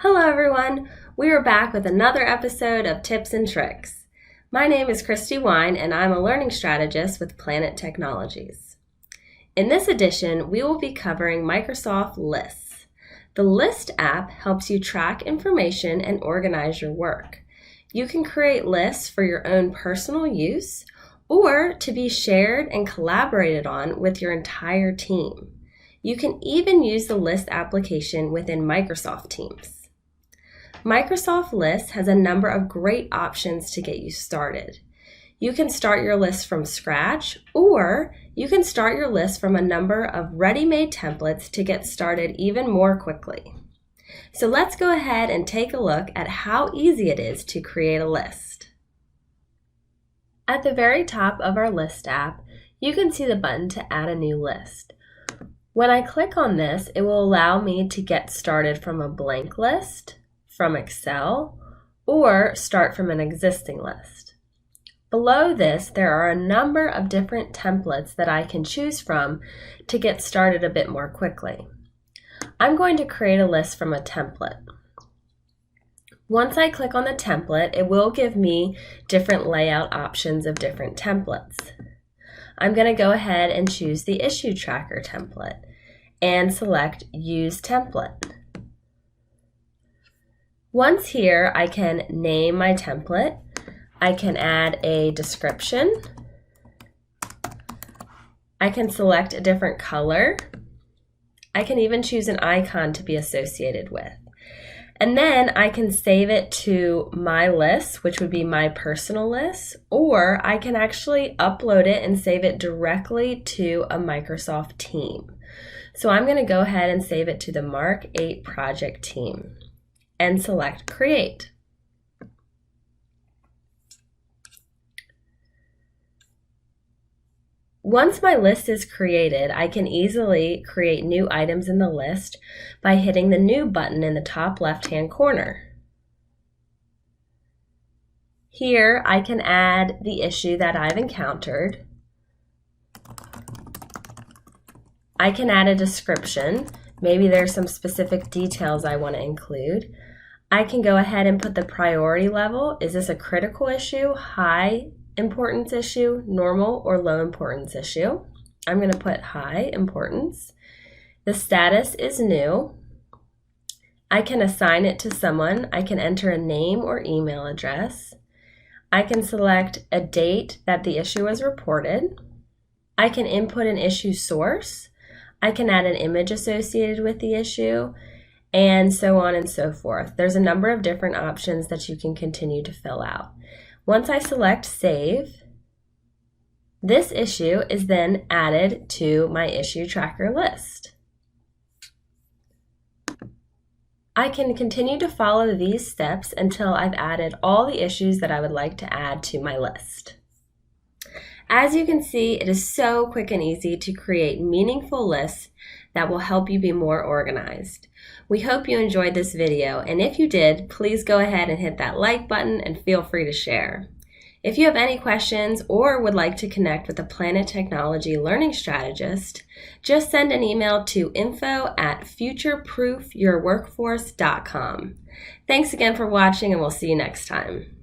Hello everyone! We are back with another episode of Tips and Tricks. My name is Christy Wyne and I'm a learning strategist with Planet Technologies. In this edition, we will be covering Microsoft Lists. The List app helps you track information and organize your work. You can create lists for your own personal use or to be shared and collaborated on with your entire team. You can even use the List application within Microsoft Teams. Microsoft Lists has a number of great options to get you started. You can start your list from scratch, or you can start your list from a number of ready-made templates to get started even more quickly. So let's go ahead and take a look at how easy it is to create a list. At the very top of our List app, you can see the button to add a new list. When I click on this, it will allow me to get started from a blank list, from Excel, or start from an existing list. Below this, there are a number of different templates that I can choose from to get started a bit more quickly. I'm going to create a list from a template. Once I click on the template, it will give me different layout options of different templates. I'm going to go ahead and choose the Issue Tracker template and select Use Template. Once here, I can name my template. I can add a description. I can select a different color. I can even choose an icon to be associated with. And then I can save it to my list, which would be my personal list, or I can actually upload it and save it directly to a Microsoft team. So I'm going to go ahead and save it to the Mark 8 project team and select Create. Once my list is created, I can easily create new items in the list by hitting the New button in the top left-hand corner. Here, I can add the issue that I've encountered. I can add a description. Maybe there's some specific details I want to include. I can go ahead and put the priority level. Is this a critical issue, high importance issue, normal, or low importance issue? I'm going to put high importance. The status is new. I can assign it to someone. I can enter a name or email address. I can select a date that the issue was reported. I can input an issue source. I can add an image associated with the issue, and so on and so forth. There's a number of different options that you can continue to fill out. Once I select Save, this issue is then added to my issue tracker list. I can continue to follow these steps until I've added all the issues that I would like to add to my list. As you can see, it is so quick and easy to create meaningful lists that will help you be more organized. We hope you enjoyed this video, and if you did, please go ahead and hit that like button and feel free to share. If you have any questions or would like to connect with a Planet Technology learning strategist, just send an email to info@futureproofyourworkforce.com. Thanks again for watching, and we'll see you next time.